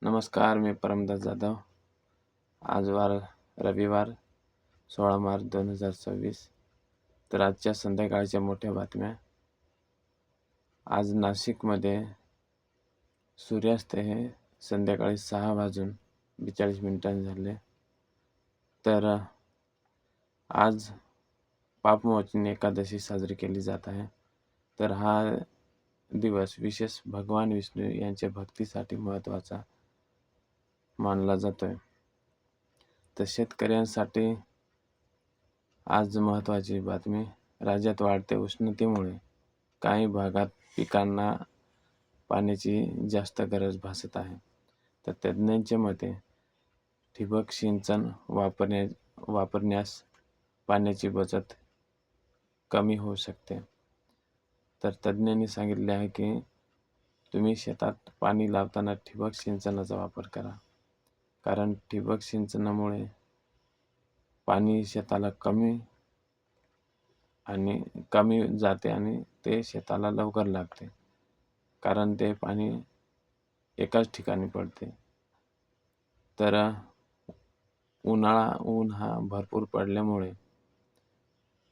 नमस्कार, मी परमदास जाधव. आज रविवार 16 मार्च 2026. तर आजच्या संध्याकाळच्या मोठ्या बातम्या. आज नाशिकमध्ये सूर्यास्त हे संध्याकाळी 6:42 झाले. तर आज पापमोचनी एकादशी साजरी केली जात आहे. तर हा दिवस विशेष भगवान विष्णू यांच्या भक्तीसाठी महत्त्वाचा मानला जातोय. तर शेतकऱ्यांसाठी आज महत्त्वाची बातमी. राज्यात वाढत्या उष्णतेमुळे काही भागात पिकांना पाण्याची जास्त गरज भासत आहे. तर तज्ज्ञांच्या मते ठिबक सिंचन वापरण्यास पाण्याची बचत कमी होऊ शकते. तर तज्ज्ञांनी सांगितले आहे की तुम्ही शेतात पाणी लावताना ठिबक सिंचनाचा वापर करा, कारण ठिबक सिंचनामुळे पाणी शेताला कमी जाते आणि ते शेताला लवकर लागते, कारण ते पाणी एकाच ठिकाणी पडते. तर ऊन हा भरपूर पडल्यामुळे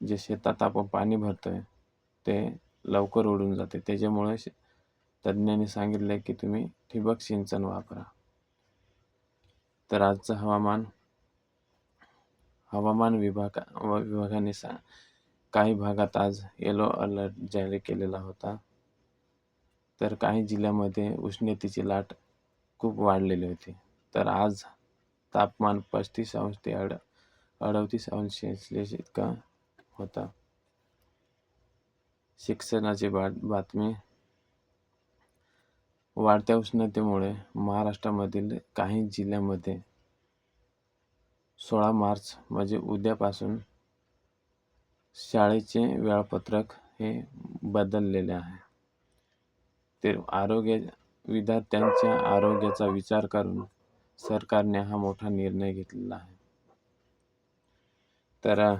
जे शेतात आपण पाणी भरतोय ते लवकर उडून जाते. त्याच्यामुळे तज्ज्ञांनी सांगितले की तुम्ही ठिबक सिंचन वापरा. तर आजचं हवामान विभागाने काही भागात आज येलो अलर्ट जारी केलेला होता. तर काही जिल्ह्यामध्ये उष्णतेची लाट खूप वाढलेली होती. तर आज तापमान 35° ते 38° सेल्सिअस इतका होता. शिक्षणाची बातमी. वाढत्या उष्णतेमुळे महाराष्ट्रामधील काही जिल्ह्यांमध्ये 16 मार्च म्हणजे उद्यापासून शाळेचे वेळापत्रक हे बदललेले आहे. ते विद्यार्थ्यांच्या आरोग्याचा विचार करून सरकारने हा मोठा निर्णय घेतलेला आहे. तर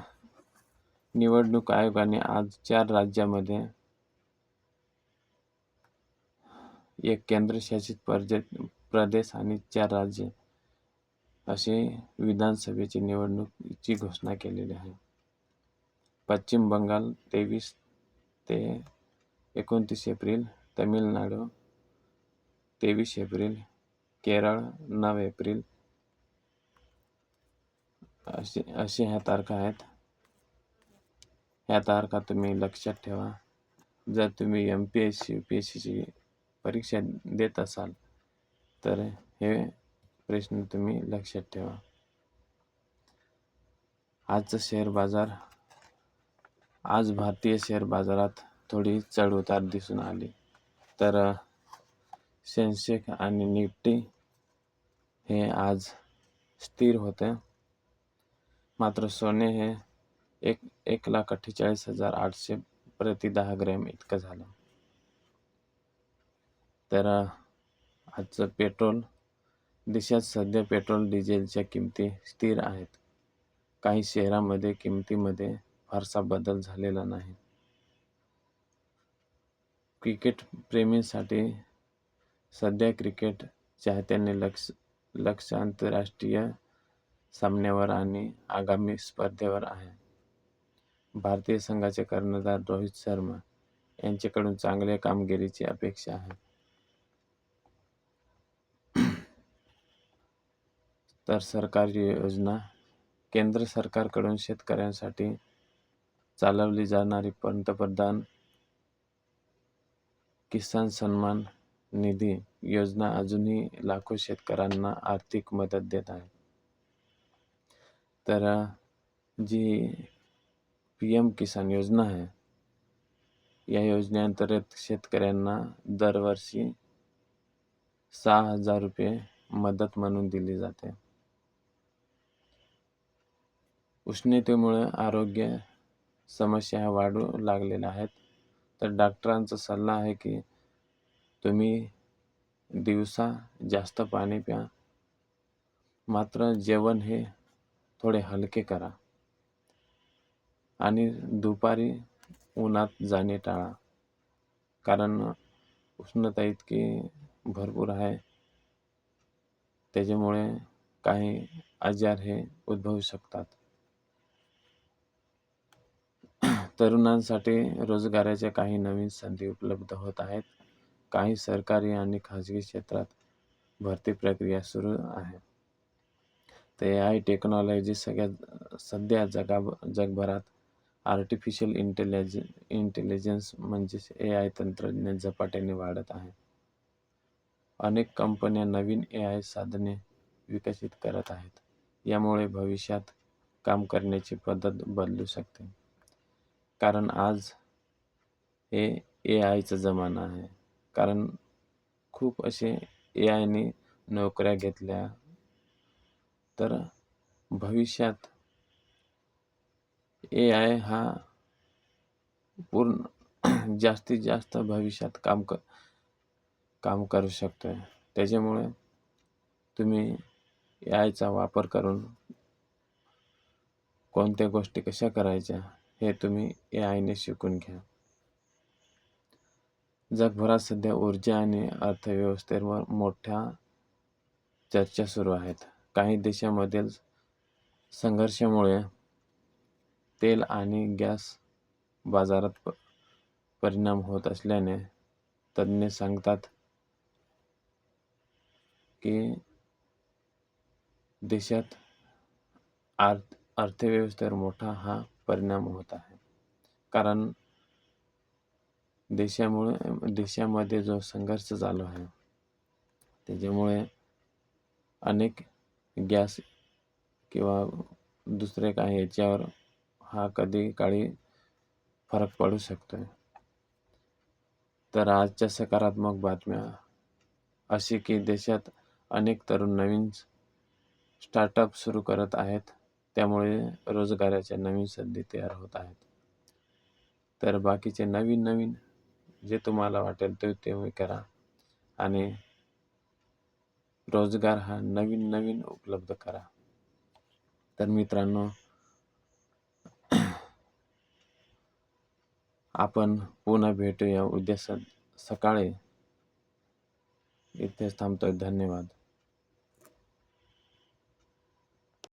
निवडणूक आयोगाने आज 4 राज्यांमध्ये एक केंद्रशासित प्रदेश आणि 4 राज्ये असे विधानसभेची निवडणुकीची घोषणा केलेली आहे. पश्चिम बंगाल 23 ते 29 April, Tamil Nadu 23 April, Kerala 9 April असे ह्या तारखा आहेत. ह्या तारखा तुम्ही लक्षात ठेवा. जर तुम्ही MPSC UPSCची परीक्षा देत असाल तर हे प्रश्न तुम्ही लक्षात ठेवा. आजचं शेअर बाजार. आज भारतीय शेअर बाजारात थोडी चढ-उतार दिसून आली. तर सेन्सेक्स आणि निफ्टी हे आज स्थिर होते. मात्र सोने हे 1,48,800 प्रति 10 ग्रॅम इतकं झालं. तर आजचं पेट्रोल. देशात सध्या पेट्रोल डिझेलच्या किमती स्थिर आहेत. काही शहरांमध्ये किमतीमध्ये फारसा बदल झालेला नाही. क्रिकेट प्रेमींसाठी सध्या क्रिकेट चाहत्यांनी लक्ष आंतरराष्ट्रीय सामन्यावर आणि आगामी स्पर्धेवर आहे. भारतीय संघाचे कर्णधार रोहित शर्मा यांच्याकडून चांगल्या कामगिरीची अपेक्षा आहे. तर सरकारी योजना. केंद्र सरकारकडून शेतकऱ्यांसाठी चालवली जाणारी पंतप्रधान किसान सन्मान निधी योजना अजूनही लाखो शेतकऱ्यांना आर्थिक मदत देत आहे. तर जी PM किसान योजना आहे, या योजनेअंतर्गत शेतकऱ्यांना दरवर्षी 6,000 रुपये मदत म्हणून दिली जाते. उष्णतेमुळे आरोग्य समस्या वाढू लागलेल्या आहेत. तर डॉक्टरांचा सल्ला आहे की तुम्ही दिवसा जास्त पाणी प्या, मात्र जेवण हे थोडे हलके करा आणि दुपारी उन्हात जाणे टाळा, कारण उष्णता इतकी भरपूर आहे त्याच्यामुळे काही आजार हे उद्भवू शकतात. तरुणांसाठी रोजगाराच्या काही नवीन संधी उपलब्ध होत आहेत. काही सरकारी आणि खाजगी क्षेत्रात भरती प्रक्रिया सुरू आहे. तर एआय टेक्नॉलॉजी सध्या जगभरात आर्टिफिशियल इंटेलिजन्स म्हणजेच एआय तंत्रज्ञान झपाट्याने वाढत आहे. अनेक कंपन्या नवीन एआय साधने विकसित करत आहेत. यामुळे भविष्यात काम करण्याची पद्धत बदलू शकते. कारण आज हे एआयचा जमाना आहे. कारण खूप असे एआयने नोकऱ्या घेतल्या, तर भविष्यात एआय हा पूर्ण जास्तीत जास्त भविष्यात काम करू शकतोय. त्याच्यामुळे तुम्ही एआयचा वापर करून कोणत्या गोष्टी कशा करायच्या हे तुम्ही एआयने शिकून घ्या. जगभरात सध्या ऊर्जा आणि अर्थव्यवस्थेवर मोठ्या चर्चा सुरू आहेत. काही देशांमधील संघर्षामुळे तेल आणि गॅस बाजारात परिणाम होत असल्याने तज्ञ सांगतात की देशात अर्थव्यवस्थेवर मोठा हा परिणाम होत आहे. कारण देशामध्ये जो संघर्ष चालू आहे, त्याच्यामुळे अनेक गॅस किंवा दुसरे काही याच्यावर हा कधी काळी फरक पडू शकतोय. तर आजच्या सकारात्मक बातम्या अशी की देशात अनेक तरुण नवीन स्टार्टअप सुरू करत आहेत. त्यामुळे रोजगाराच्या नवीन संधी तयार होत आहेत. तर बाकीचे नवीन जे तुम्हाला वाटेल ते तुम्ही करा आणि रोजगार हा नवीन उपलब्ध करा. तर मित्रांनो, आपण पुन्हा भेटूया उद्या सकाळी. इथेच थांबतोय. धन्यवाद.